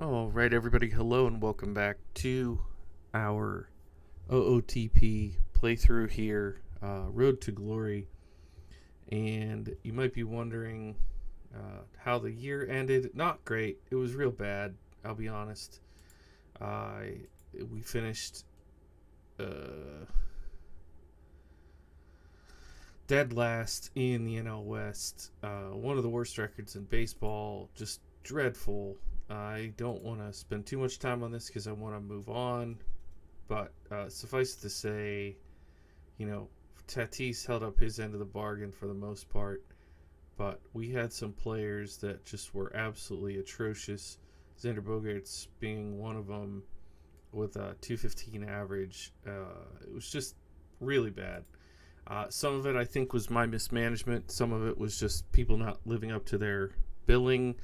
All right, everybody. Hello and welcome back to our OOTP playthrough here, Road to Glory. And you might be wondering how the year ended. Not great. It was real bad. I'll be honest. We finished dead last in the NL West. One of the worst records in baseball. Just dreadful. I don't want to spend too much time on this because I want to move on. But suffice it to say, Tatis held up his end of the bargain for the most part. But we had some players that just were absolutely atrocious. Xander Bogaerts being one of them with a 215 average. It was just really bad. Some of it, I think, was my mismanagement. Some of it was just people not living up to their billing.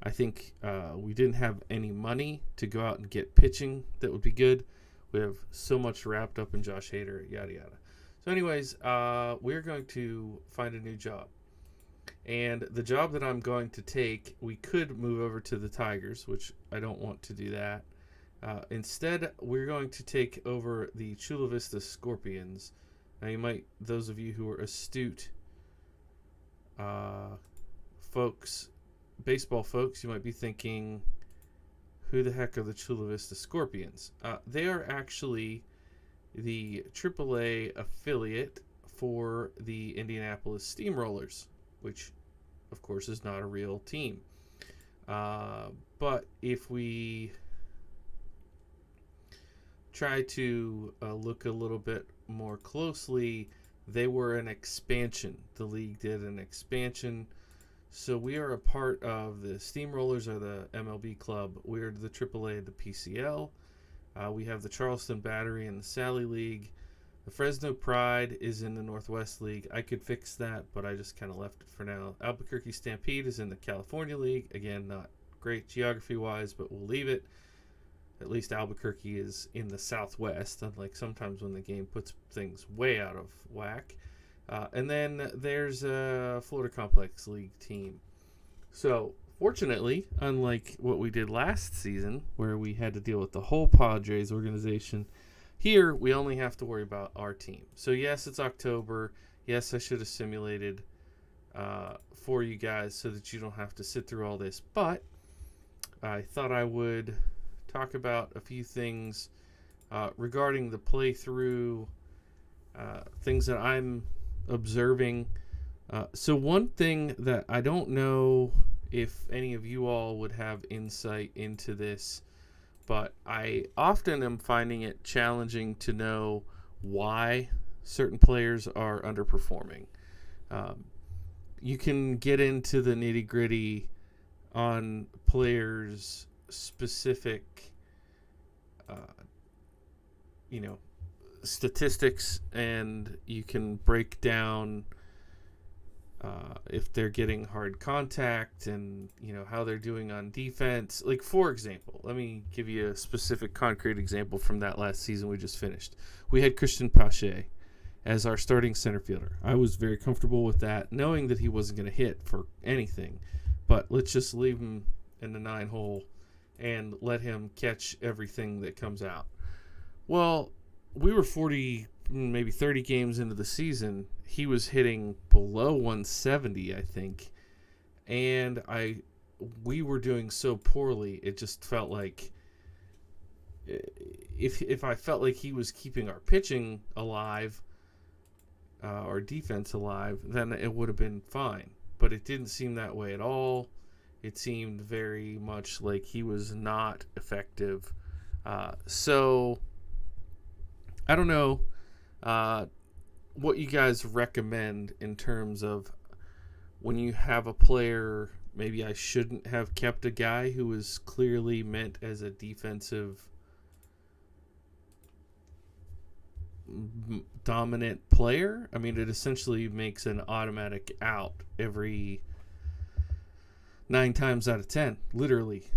I think we didn't have any money to go out and get pitching that would be good. We have so much wrapped up in Josh Hader, yada, yada. So anyways, we're going to find a new job. And the job that I'm going to take, we could move over to the Tigers, which I don't want to do that. Instead, we're going to take over the Chula Vista Scorpions. Now, those of you who are astute baseball folks, you might be thinking, who the heck are the Chula Vista Scorpions? They are actually the AAA affiliate for the Indianapolis Steamrollers, which, of course, is not a real team. But if we try to look a little bit more closely, they were an expansion. The league did an expansion. So we are a part of the Steamrollers, or the MLB club. We're the AAA of the PCL. We have the Charleston Battery in the Sally League. The Fresno Pride is in the Northwest League. I could fix that, but I just kind of left it for now. Albuquerque Stampede is in the California League. Again, not great geography-wise, but we'll leave it. At least Albuquerque is in the Southwest, unlike sometimes when the game puts things way out of whack. And then there's a Florida Complex League team. So, fortunately, unlike what we did last season, where we had to deal with the whole Padres organization, here we only have to worry about our team. So, yes, it's October. Yes, I should have simulated for you guys so that you don't have to sit through all this. But I thought I would talk about a few things regarding the playthrough, things that I'm observing. So one thing that I don't know if any of you all would have insight into this, but I often am finding it challenging to know why certain players are underperforming. You can get into the nitty-gritty on players' specific statistics, and you can break down if they're getting hard contact and how they're doing on defense. Like, for example, let me give you a specific concrete example from that last season we just finished. We had Christian Pache as our starting center fielder. I was very comfortable with that, knowing that he wasn't going to hit for anything, but let's just leave him in the 9-hole and let him catch everything that comes out. Well, we were 40, maybe 30 games into the season. He was hitting below 170, I think. And we were doing so poorly, it just felt like if I felt like he was keeping our pitching alive, our defense alive, then it would have been fine. But it didn't seem that way at all. It seemed very much like he was not effective. So I don't know what you guys recommend in terms of when you have a player. Maybe I shouldn't have kept a guy who was clearly meant as a defensive dominant player. I mean, it essentially makes an automatic out every 9 times out of 10, literally.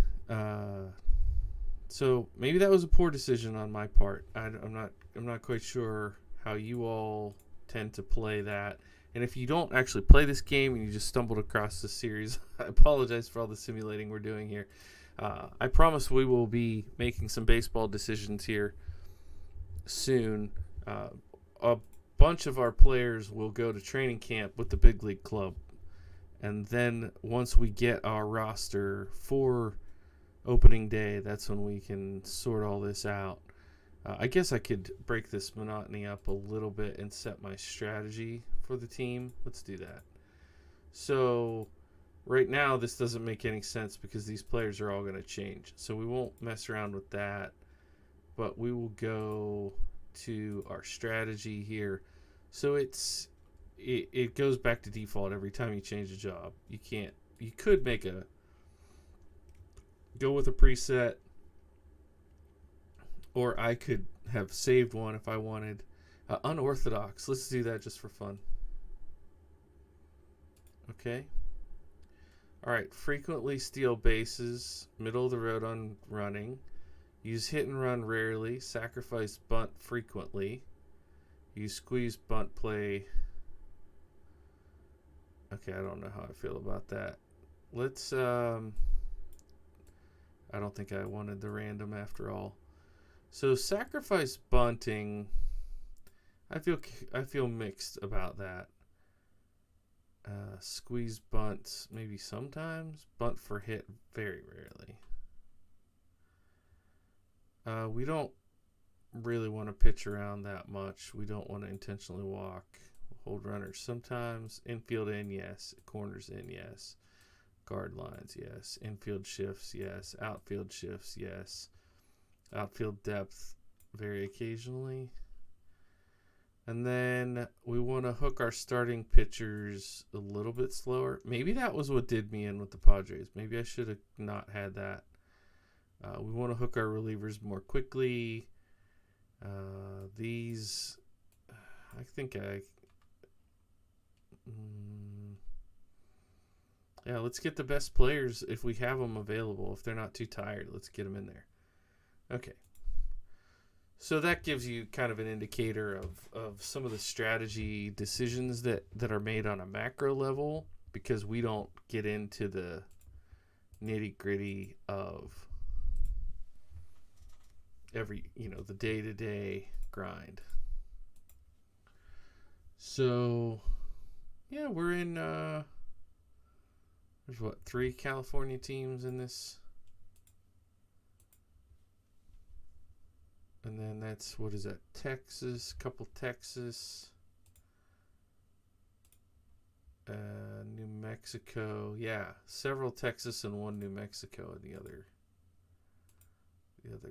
So maybe that was a poor decision on my part. I'm not quite sure how you all tend to play that. And if you don't actually play this game and you just stumbled across this series, I apologize for all the simulating we're doing here. I promise we will be making some baseball decisions here soon. A bunch of our players will go to training camp with the big league club. And then once we get our roster for opening day, that's when we can sort all this out. I guess I could break this monotony up a little bit and set my strategy for the team. Let's do that. So right now this doesn't make any sense because these players are all going to change. So we won't mess around with that. But we will go to our strategy here. So it goes back to default every time you change a job. You could go with a preset, or I could have saved one if I wanted. Unorthodox. Let's do that just for fun. Okay. All right. Frequently steal bases. Middle of the road on running. Use hit and run rarely. Sacrifice bunt frequently. Use squeeze bunt play. Okay, I don't know how I feel about that. Let's I don't think I wanted the random after all. So sacrifice bunting, I feel mixed about that. Squeeze bunts maybe sometimes. Bunt for hit very rarely. We don't really want to pitch around that much. We don't want to intentionally walk. Hold runners sometimes. Infield in, yes. Corners in, yes. Guard lines, yes. Infield shifts, yes. Outfield shifts, yes. Outfield depth very occasionally. And then we want to hook our starting pitchers a little bit slower. Maybe that was what did me in with the Padres. Maybe I should have not had that. We want to hook our relievers more quickly. These, I think yeah, let's get the best players if we have them available. If they're not too tired, let's get them in there. Okay. So that gives you kind of an indicator of some of the strategy decisions that are made on a macro level, because we don't get into the nitty-gritty of the day-to-day grind. So, yeah, we're in, there's 3 California teams in this? And then that's, what is that, Texas, couple Texas, New Mexico, yeah, several Texas and 1 New Mexico in the other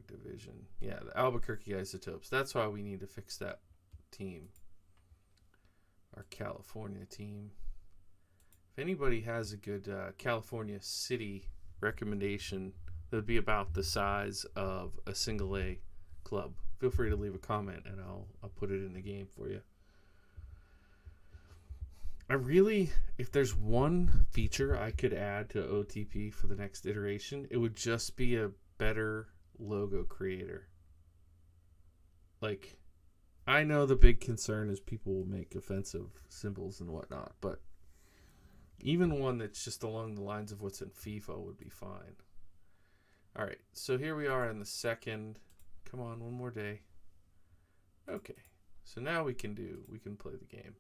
division. Yeah, the Albuquerque Isotopes. That's why we need to fix that team, our California team. If anybody has a good California city recommendation that would be about the size of a single A club, feel free to leave a comment and I'll put it in the game for you. If there's one feature I could add to OTP for the next iteration, it would just be a better logo creator. Like, I know the big concern is people will make offensive symbols and whatnot, but even one that's just along the lines of what's in FIFA would be fine. All right, so here we are in the second. Come on, one more day. Okay, so now we can play the game.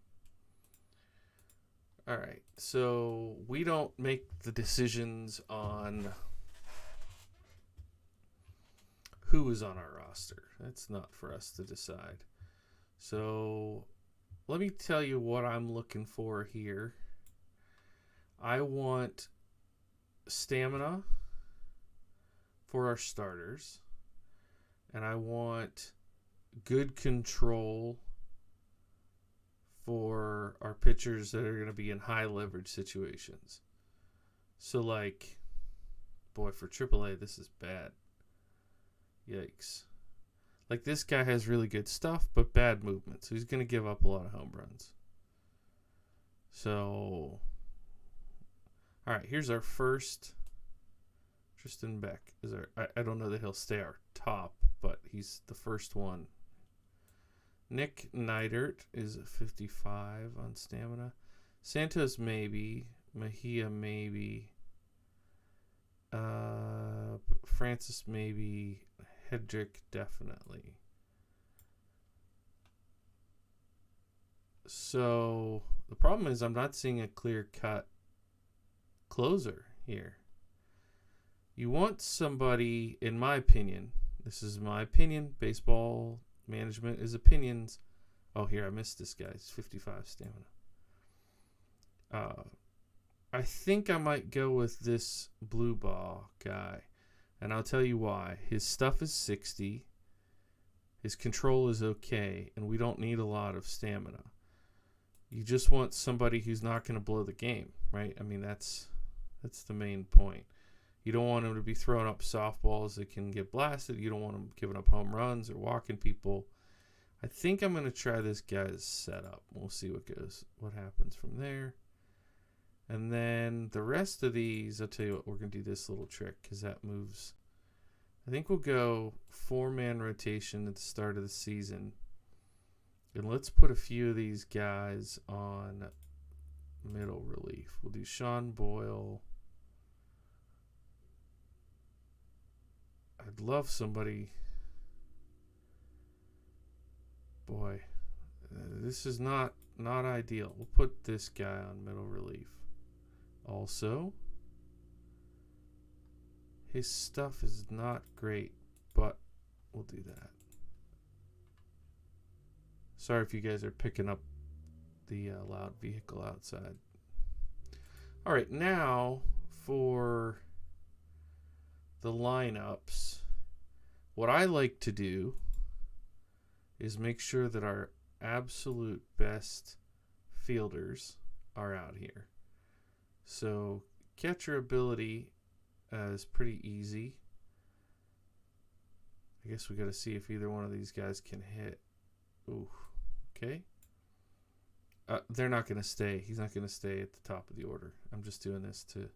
All right, so we don't make the decisions on who is on our roster. That's not for us to decide. So let me tell you what I'm looking for here. I want stamina for our starters, and I want good control for our pitchers that are going to be in high leverage situations. So, like, boy, for AAA, this is bad. Yikes. Like, this guy has really good stuff, but bad movement. So he's going to give up a lot of home runs. So, all right, here's our first. Tristan Beck is I don't know that he'll stay our top, but he's the first one. Nick Neidert is 55 on stamina. Santos maybe. Mejia maybe. Francis maybe. Hedrick definitely. So the problem is I'm not seeing a clear-cut closer here. You want somebody, in my opinion, this is my opinion, baseball management is opinions. Oh, here, I missed this guy. It's 55 stamina. I think I might go with this blue ball guy, and I'll tell you why. His stuff is 60. His control is okay, and we don't need a lot of stamina. You just want somebody who's not going to blow the game, right? I mean, that's the main point. You don't want him to be throwing up softballs that can get blasted. You don't want him giving up home runs or walking people. I think I'm going to try this guy's setup. We'll see what happens from there. And then the rest of these, I'll tell you what, we're going to do this little trick because that moves. I think we'll go 4-man rotation at the start of the season. And let's put a few of these guys on middle relief. We'll do Sean Boyle. I'd love somebody. Boy, this is not ideal. We'll put this guy on middle relief. Also, his stuff is not great, but we'll do that. Sorry if you guys are picking up the loud vehicle outside. All right, now for the lineups, what I like to do is make sure that our absolute best fielders are out here. So catcher ability is pretty easy. I guess we got to see if either one of these guys can hit. Ooh, okay. They're not going to stay. He's not going to stay at the top of the order. I'm just doing this to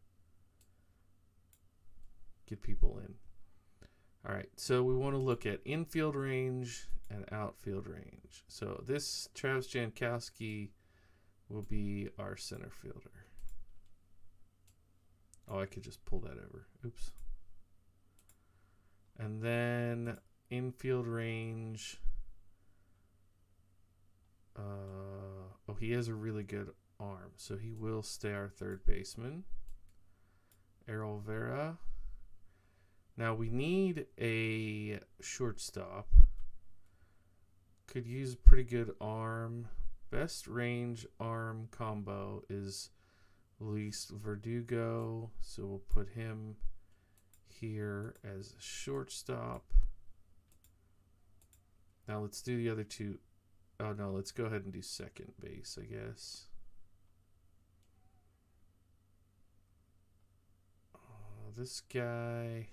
get people in. All right, so we want to look at infield range and outfield range. So this Travis Jankowski will be our center fielder. Oh, I could just pull that over. Oops. And then infield range. Oh, he has a really good arm, so he will stay our third baseman. Errol Vera. Now we need a shortstop. Could use a pretty good arm. Best range arm combo is Luis Verdugo, so we'll put him here as a shortstop. Now let's do the other two. Oh no, let's go ahead and do second base, I guess. This guy,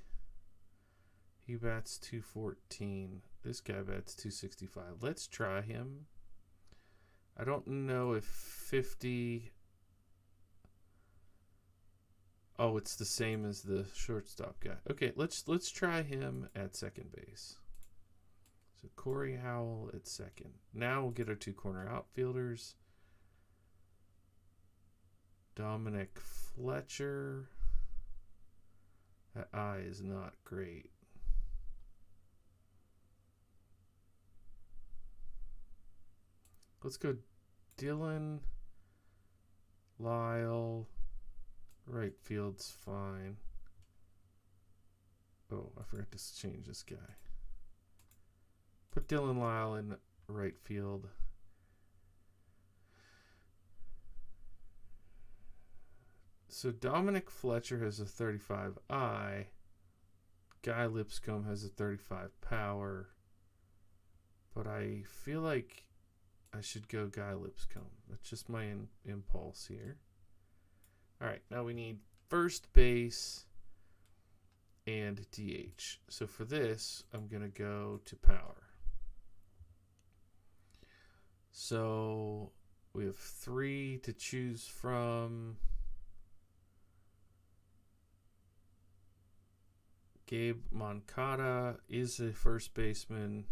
he bats 214. This guy bats 265. Let's try him. I don't know if 50. Oh, it's the same as the shortstop guy. Okay, let's try him at second base. So Corey Howell at second. Now we'll get our two corner outfielders. Dominic Fletcher. That eye is not great. Let's go Dylan Lyle. Right field's fine. Oh, I forgot to change this guy. Put Dylan Lyle in right field. So Dominic Fletcher has a 35 eye. Guy Lipscomb has a 35 power. But I feel like I should go Guy Lipscomb. That's just my impulse here. All right, now we need first base and DH. So for this, I'm going to go to power. So we have 3 to choose from. Gabe Moncada is a first baseman.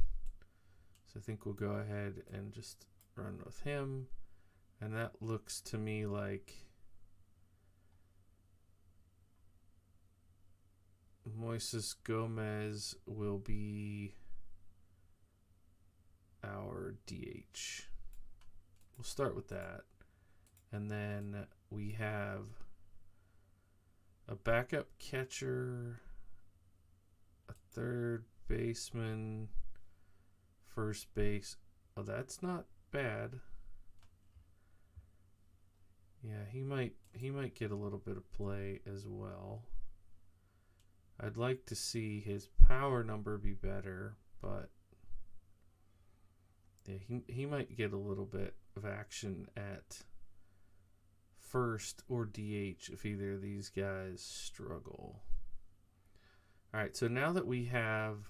So I think we'll go ahead and just run with him. And that looks to me like Moises Gomez will be our DH. We'll start with that. And then we have a backup catcher, a third baseman, first base. Oh, that's not bad. Yeah, he might get a little bit of play as well. I'd like to see his power number be better, but yeah, he might get a little bit of action at first or DH if either of these guys struggle. All right, so now that we have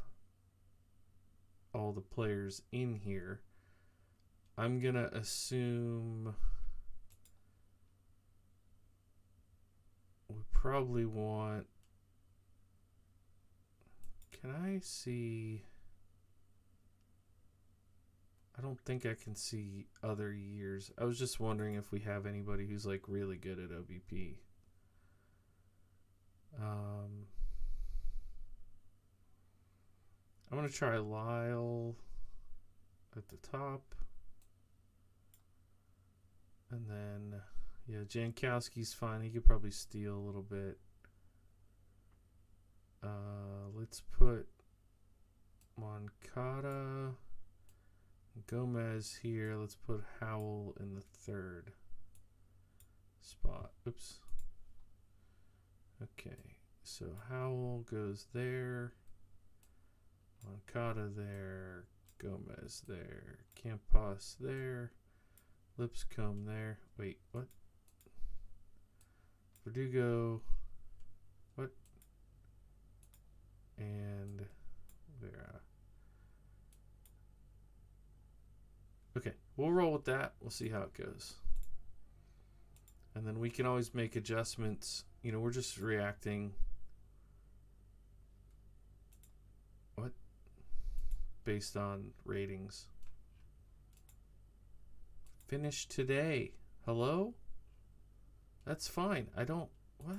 all the players in here, I'm going to assume we probably want... Can I see... I don't think I can see other years. I was just wondering if we have anybody who's like really good at OBP. I'm going to try Lyle at the top. And then, yeah, Jankowski's fine. He could probably steal a little bit. Let's put Moncada, Gomez here. Let's put Howell in the third spot. Oops. Okay, so Howell goes there. Moncada there. Gomez there. Campos there. Lipscomb there. Wait, what? Verdugo. What? And Vera. Okay, we'll roll with that. We'll see how it goes. And then we can always make adjustments. You know, we're just reacting. What? Based on ratings. Finish today. Hello? That's fine. I don't... What?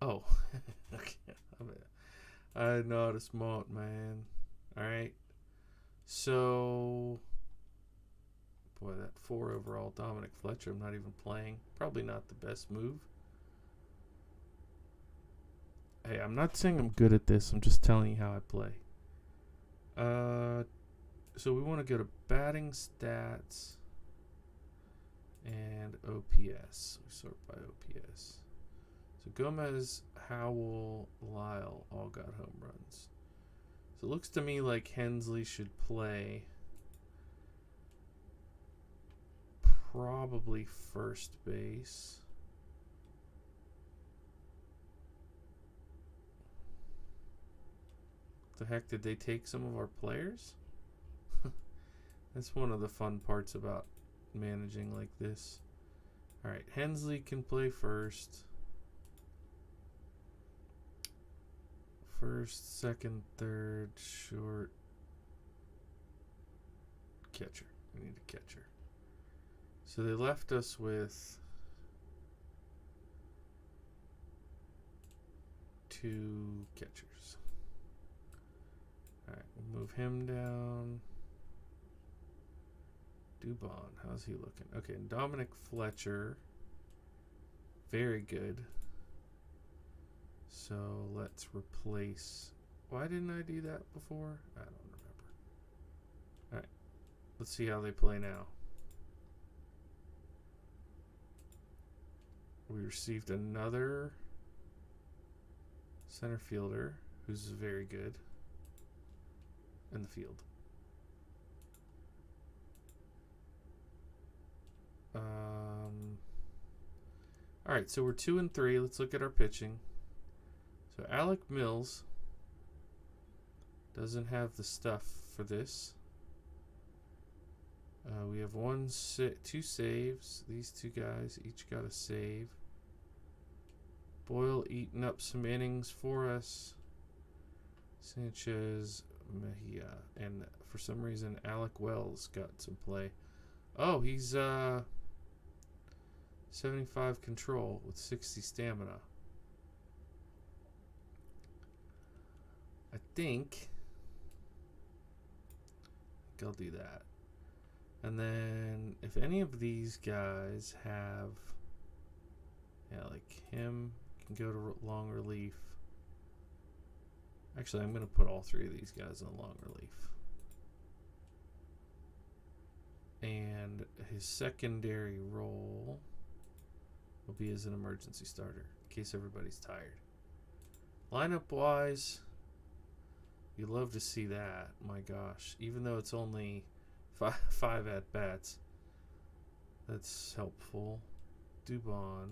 Oh. Okay. I know how to smart, man. Alright. So... Boy, that 4 overall Dominic Fletcher, I'm not even playing. Probably not the best move. Hey, I'm not saying I'm good at this. I'm just telling you how I play. So we want to go to batting stats and OPS. We sort by OPS. So Gomez, Howell, Lyle all got home runs. So it looks to me like Hensley should play probably first base. The heck, did they take some of our players? That's one of the fun parts about managing like this. Alright, Hensley can play first. First, second, third, short. Catcher. We need a catcher. So they left us with 2 catchers. Alright, we'll move him down. Dubon, how's he looking? Okay, and Dominic Fletcher. Very good. So let's replace... Why didn't I do that before? I don't remember. Alright, let's see how they play now. We received another center fielder who's very good in the field. All right, so we're 2 and 3. Let's look at our pitching. So Alec Mills doesn't have the stuff for this. We have 2 saves. These 2 guys each got a save. Boyle eating up some innings for us. Sanchez, Mejia, and for some reason Alec Wells got some play. Oh, he's 75 control with 60 stamina. I think I'll do that. And then if any of these guys have, yeah, like him can go to long relief. Actually, I'm going to put all three of these guys on long relief. And his secondary role will be as an emergency starter in case everybody's tired. Lineup wise, you love to see that. My gosh, even though it's only five at bats, that's helpful. Dubon,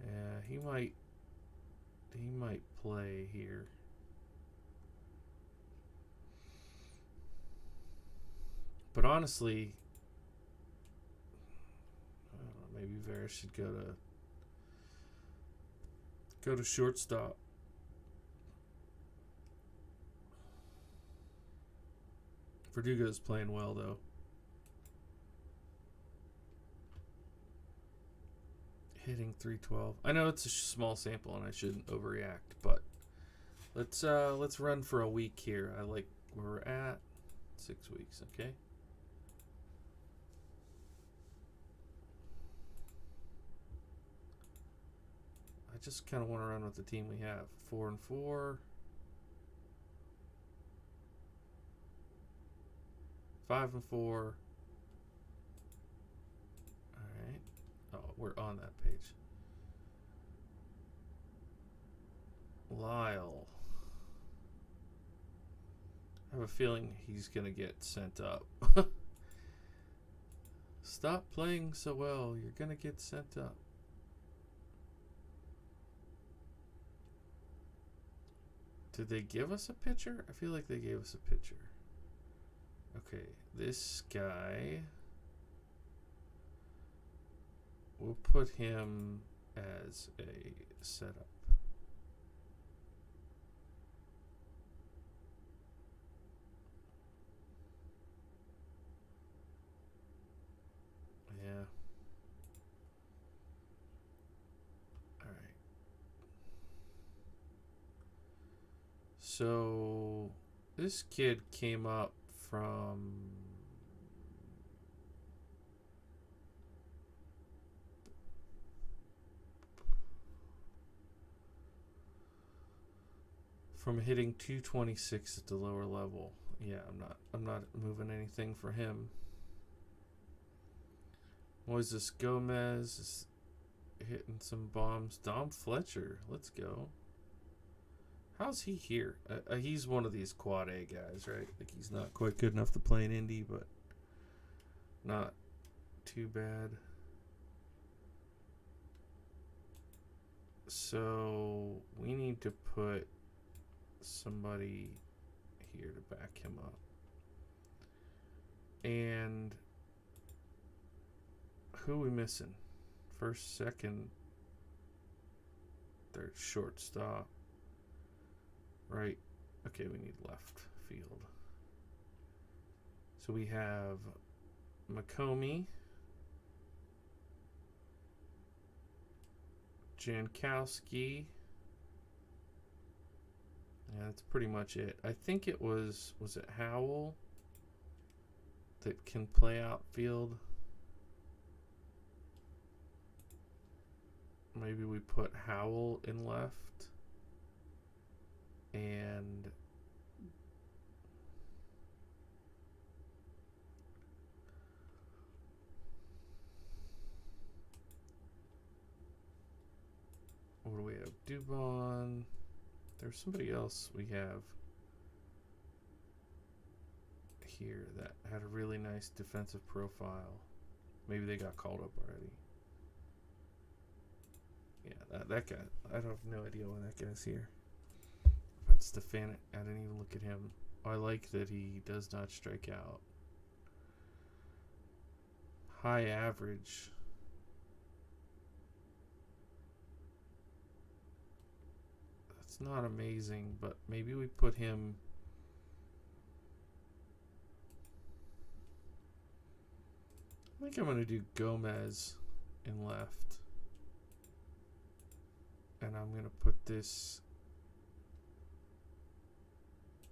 yeah, he might play here. But honestly, I don't know, maybe Vera should go to shortstop. Verdugo's playing well though. Hitting 312. I know it's a small sample and I shouldn't overreact, but let's run for a week here. I like where we're at. 6 weeks, okay? I just kind of want to run with the team we have. 4-4. 5-4. All right. Oh, we're on that page. Lyle. I have a feeling he's going to get sent up. Stop playing so well. You're going to get sent up. Did they give us a pitcher? I feel like they gave us a pitcher. Okay, this guy, we'll put him as a setup. Yeah. All right. So this kid came up from hitting 226 at the lower level. Yeah, I'm not moving anything for him. Moises Gomez is hitting some bombs. Dom Fletcher, let's go. How's he here? He's one of these quad A guys, right? Like he's not quite good enough to play in Indy, but not too bad. So we need to put somebody here to back him up. And who are we missing? First, second, third, shortstop. Right. Okay, we need left field. So we have McComey, Jankowski. Yeah, that's pretty much it. I think it was it Howell that can play outfield? Maybe we put Howell in left. And what do we have? Dubon. There's somebody else we have here that had a really nice defensive profile. Maybe they got called up already. Yeah, that guy. I have no idea why that guy's here. But Stefanik, I didn't even look at him. I like that he does not strike out. High average. That's not amazing, but maybe we put him. I think I'm going to do Gomez in left. And I'm going to put this...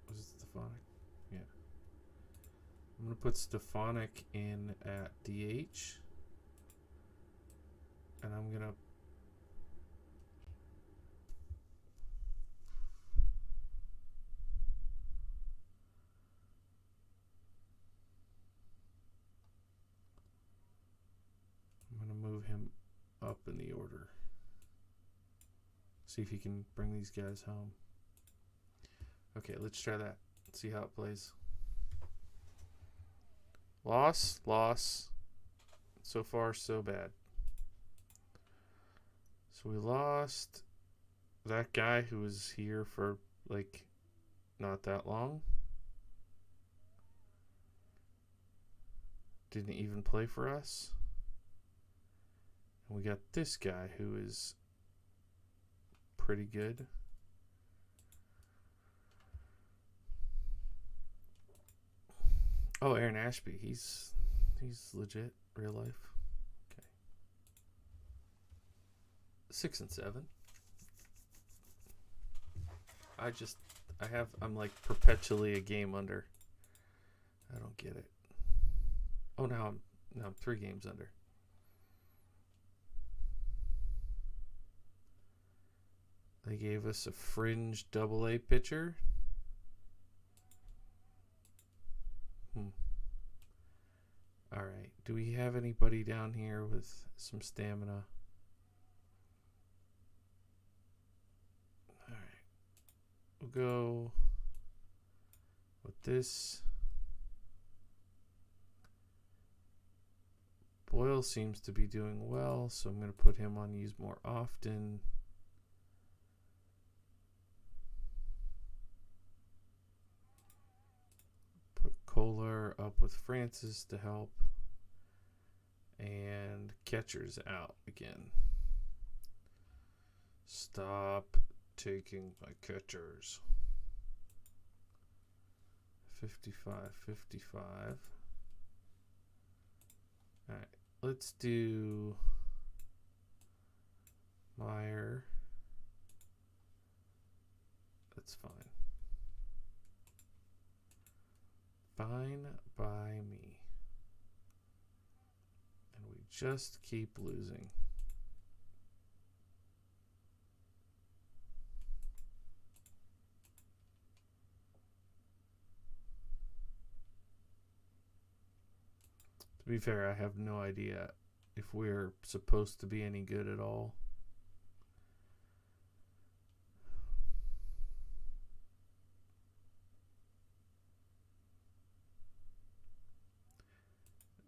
Was it Stefanik? Yeah. I'm going to put Stefanik in at DH. And I'm going to... move him up in the order. See if he can bring these guys home. Okay, let's try that. See how it plays. Loss, loss. So far, so bad. So we lost that guy who was here for like not that long. Didn't even play for us. And we got this guy who is pretty good. Oh, Aaron Ashby. He's legit, real life. Okay. 6 and 7. I'm like perpetually a game under. I don't get it. Oh, now I'm 3 games under. They gave us a fringe AA pitcher. All right. Do we have anybody down here with some stamina? All right. We'll go with this. Boyle seems to be doing well, so I'm going to put him on use more often. Put Kohler up with Francis to help. And catcher's out again. Stop taking my catchers. 55, 55. All right, let's do Meyer. That's fine. Fine by me. And we just keep losing. To be fair, I have no idea if we're supposed to be any good at all.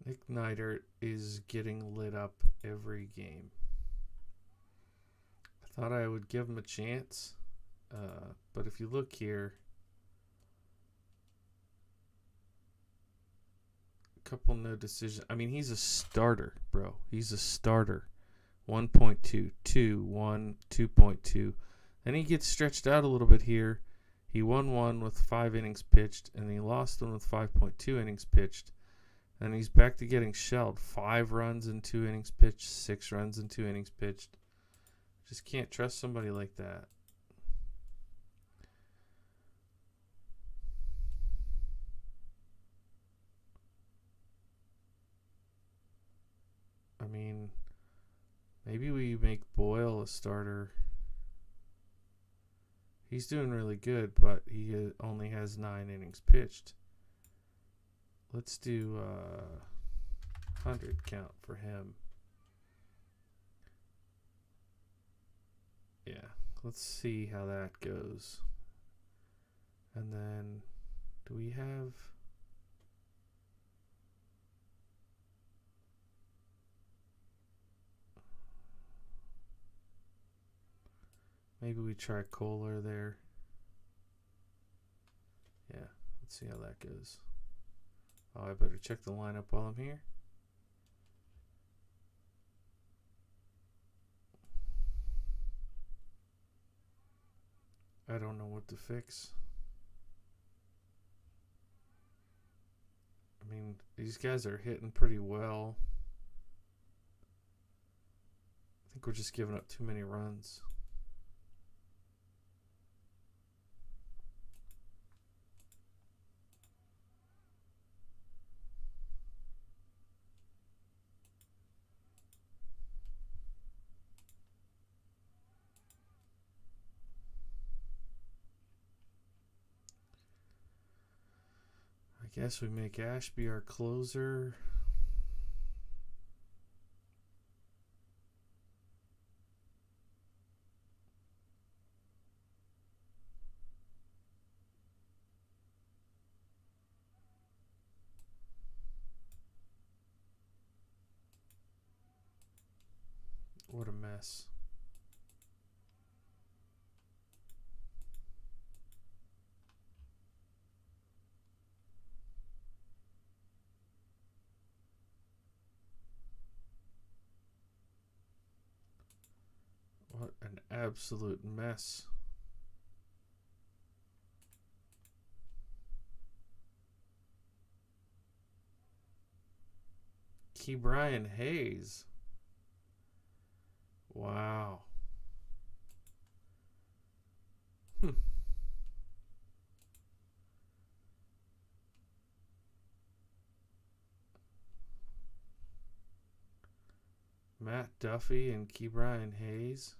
Nick Neidert is getting lit up every game. I thought I would give him a chance, but if you look here, a couple no decision. I mean, he's a starter, bro. He's a starter. 1.2, 2, 1, 2.2. Then he gets stretched out a little bit here. He won one with 5 innings pitched, and he lost one with 5.2 innings pitched. And he's back to getting shelled. 5 runs in 2 innings pitched, 6 runs in 2 innings pitched. Just can't trust somebody like that. I mean, maybe we make Boyle a starter. He's doing really good, but he only has 9 innings pitched. Let's do 100 count for him. Yeah, let's see how that goes. And then, do we have... Maybe we try Kohler there. Yeah, let's see how that goes. Oh, I better check the lineup while I'm here. I don't know what to fix. mean, these guys are hitting pretty well. I think we're just giving up too many runs. I guess we make Ashby our closer. What a mess. What an absolute mess. Brian Hayes. Wow. Matt Duffy and Brian Hayes.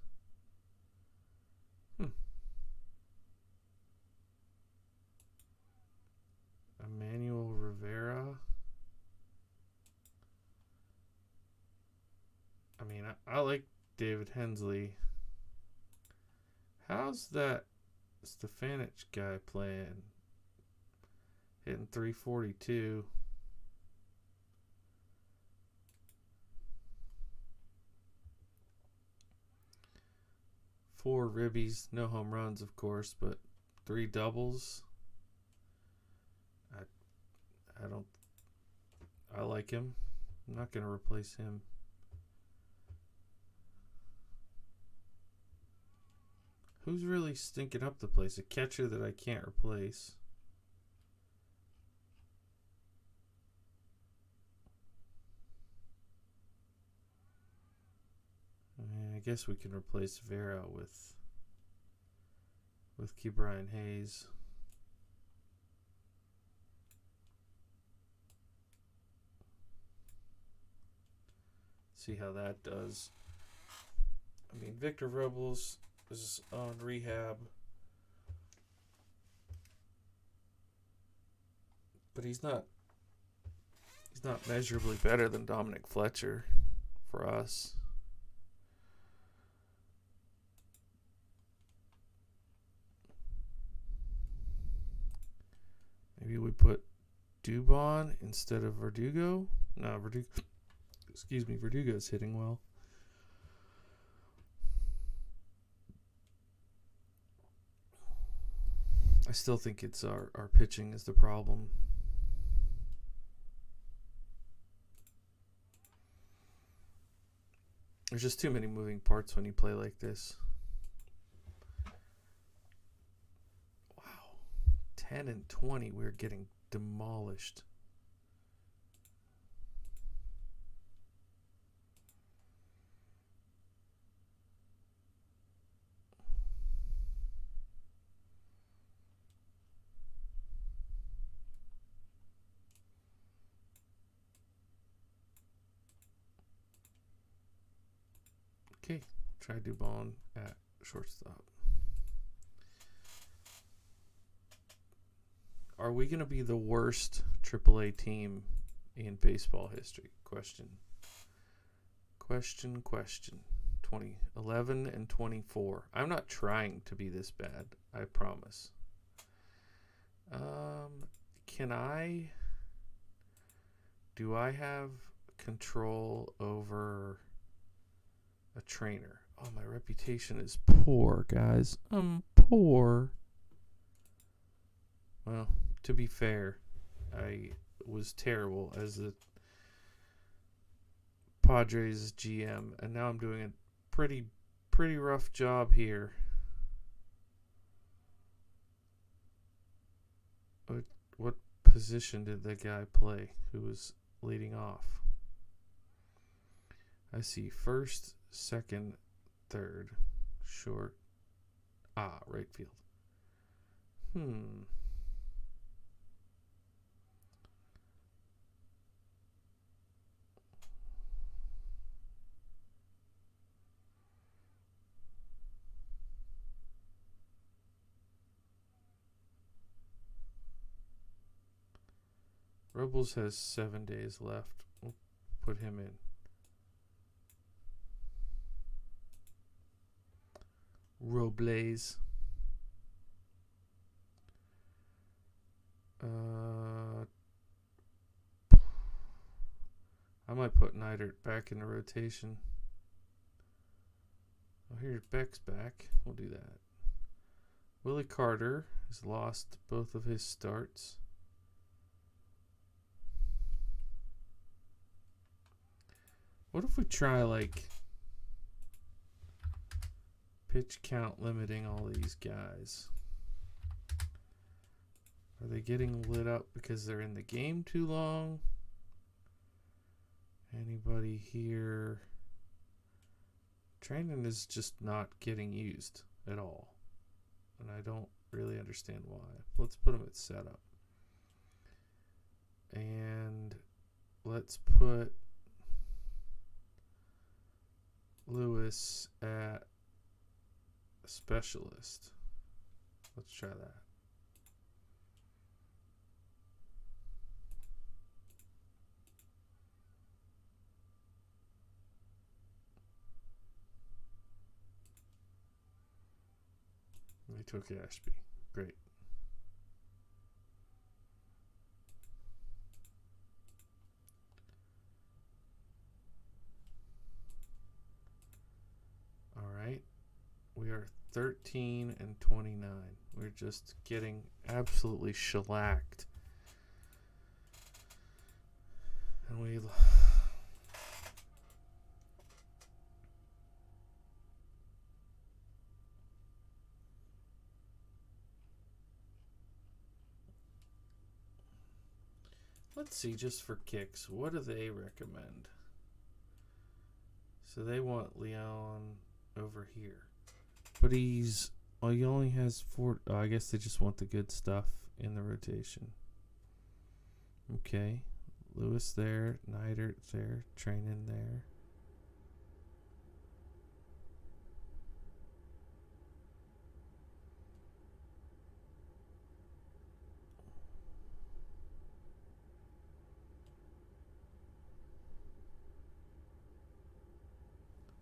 Emmanuel Rivera. I mean, I like David Hensley. How's that Stefanich guy playing? Hitting 342. 4 ribbies, no home runs, of course, but 3 doubles. I like him. I'm not going to replace him. Who's really stinking up the place? A catcher that I can't replace. I guess we can replace Vera with Brian Hayes. See how that does. I mean, Victor Robles is on rehab, but he's not measurably better than Dominic Fletcher for us. Maybe we put Dubon instead of Verdugo. No, Verdugo's hitting well. I still think it's our pitching is the problem. There's just too many moving parts when you play like this. Wow. 10 and 20, we're getting demolished. Okay, try Dubon at shortstop. Are we going to be the worst AAA team in baseball history? Question. 2011 and 24. I'm not trying to be this bad, I promise. Do I have control over a trainer? Oh, my reputation is poor, guys. I'm poor. Well, to be fair, I was terrible as a Padres GM, and now I'm doing a pretty rough job here. What position did the guy play who was leading off? I see first, second, third, short. Right field. Robles has 7 days left. We'll put him in. Robles. I might put Neidert back in the rotation. Oh, here's Beck's back. We'll do that. Willie Carter has lost both of his starts. What if we try like pitch count limiting all these guys? Are they getting lit up because they're in the game too long? Anybody here? Training is just not getting used at all. And I don't really understand why. Let's put them at setup. And let's put Lewis at specialist. Let's try that. We took Ashby. Great. All right. We are 13 and 29. We're just getting absolutely shellacked. And we... Let's see, just for kicks, what do they recommend? So they want Leon over here. But he's... Well, he only has 4... Oh, I guess they just want the good stuff in the rotation. Okay. Lewis there. Neidert there. Training there.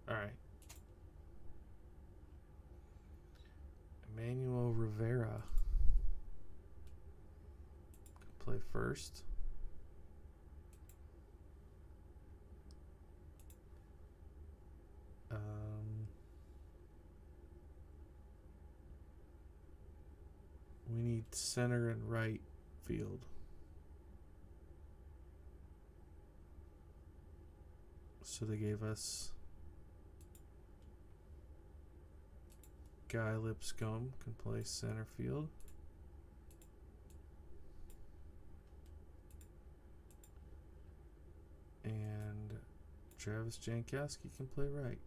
All right. Emmanuel Rivera could play first. We need center and right field. So they gave us Guy Lipscomb can play center field. And Travis Jankowski can play right.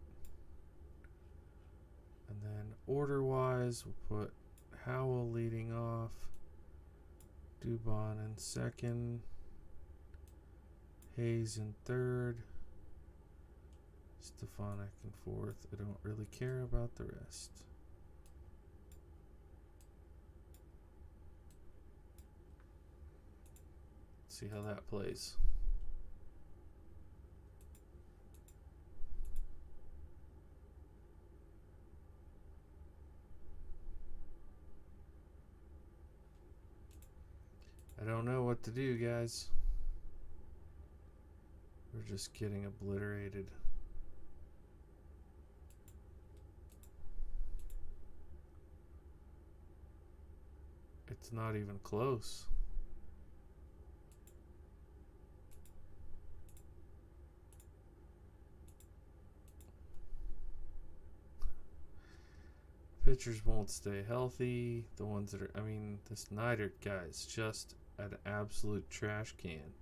And then order-wise, we'll put Howell leading off, Dubon in second, Hayes in third, Stefanik in fourth. I don't really care about the rest. Let's see how that plays. I don't know what to do, guys. We're just getting obliterated. It's not even close. Pitchers won't stay healthy. The ones that are, I mean, this Neidert guy is just an absolute trash can.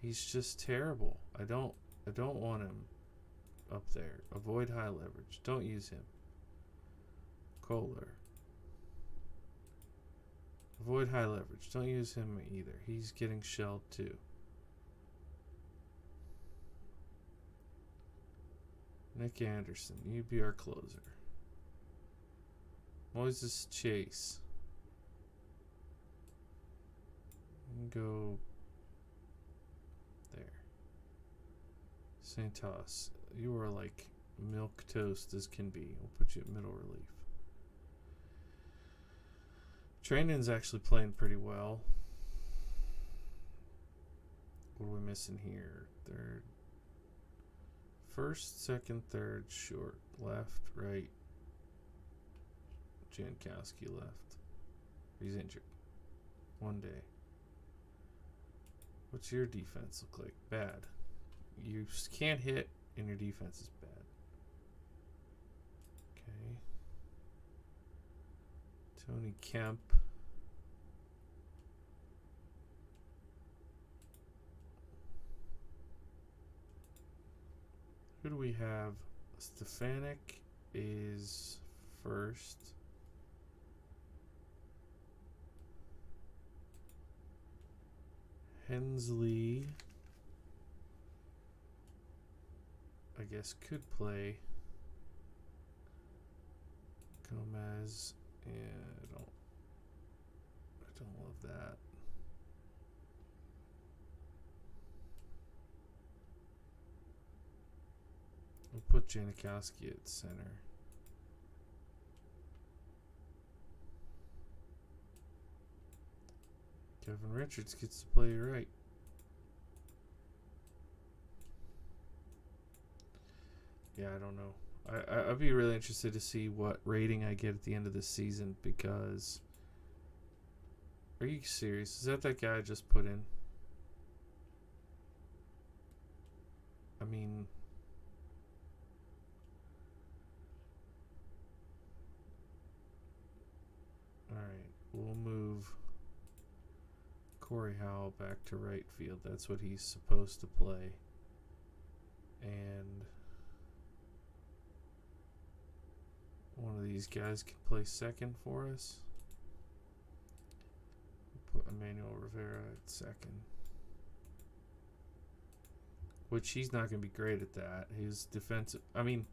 He's just terrible. I don't want him up there. Avoid high leverage. Don't use him. Kohler. Avoid high leverage. Don't use him either. He's getting shelled too. Nick Anderson, you be our closer. Moises Chase. Go there. Santos, you are like milk toast as can be. We'll put you at middle relief. Training's actually playing pretty well. What are we missing here? Third. First, second, third, short, left, right. Jankowski left. He's injured. One day. What's your defense look like? Bad. You can't hit, and your defense is bad. Okay. Tony Kemp. Who do we have? Stefanik is first. Hensley, I guess, could play. Gomez, yeah, I don't love that. We'll put Janikowski at center. Kevin Richards gets to play right. Yeah, I don't know. I'd be really interested to see what rating I get at the end of the season because... Are you serious? Is that guy I just put in? I mean... Alright, we'll move... Corey Howell back to right field. That's what he's supposed to play. And one of these guys can play second for us. Put Emmanuel Rivera at second. Which he's not going to be great at that. His defensive... I mean,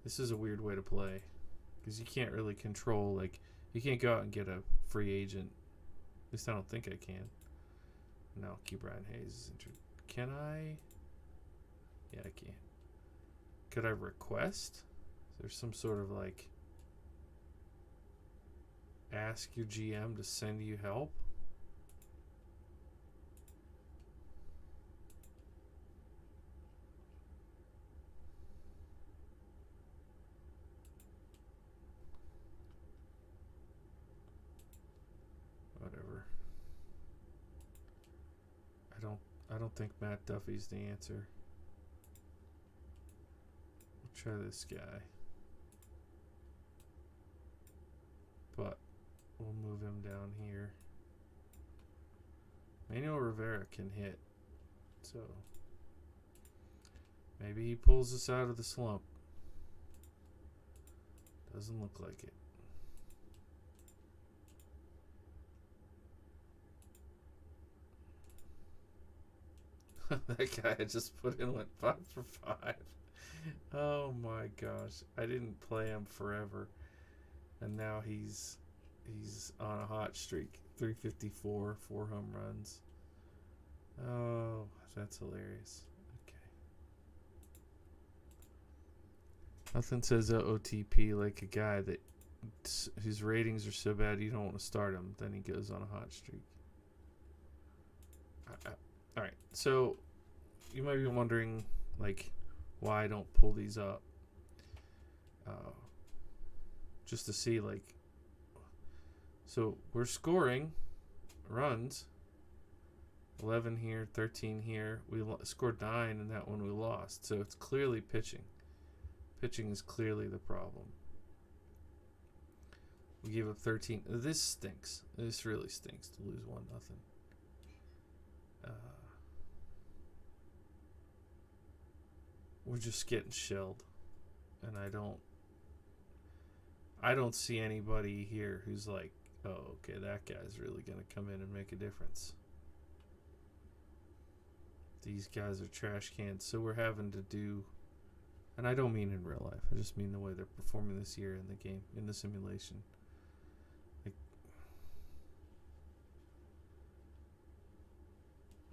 this is a weird way to play. Because you can't really control, like... You can't go out and get a free agent. At least I don't think I can. No, Key Brian Hayes is injured. Can I? Yeah, I can. Could I request? Is there some sort of like ask your GM to send you help? Whatever. I don't think Matt Duffy's the answer. We'll try this guy. But we'll move him down here. Manuel Rivera can hit. So maybe he pulls us out of the slump. Doesn't look like it. That guy I just put in went 5 for 5. Oh my gosh. I didn't play him forever. And now he's on a hot streak. 354, 4 home runs. Oh, that's hilarious. Okay. Nothing says OOTP like a guy that whose ratings are so bad you don't want to start him. Then he goes on a hot streak. All right, so you might be wondering, like, why I don't pull these up. Just to see, like, so we're scoring runs. 11 here, 13 here. We scored 9 in that one we lost. So it's clearly pitching. Pitching is clearly the problem. We gave up 13. This stinks. This really stinks to lose 1-0. We're just getting shelled, and I don't see anybody here who's like, oh, okay, that guy's really gonna come in and make a difference. These guys are trash cans, so we're having to do, and I don't mean in real life, I just mean the way they're performing this year in the game, in the simulation. Like,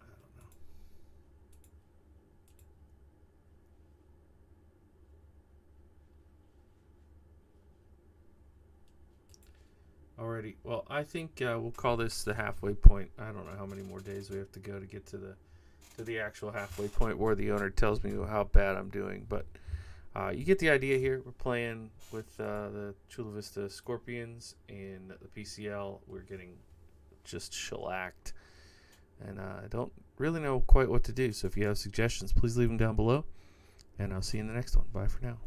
I don't know. Alrighty, well, I think we'll call this the halfway point. I don't know how many more days we have to go to get to the actual halfway point where the owner tells me how bad I'm doing, but you get the idea here. We're playing with the Chula Vista Scorpions in the PCL. We're getting just shellacked, and I don't really know quite what to do. So if you have suggestions, please leave them down below, and I'll see you in the next one. Bye for now.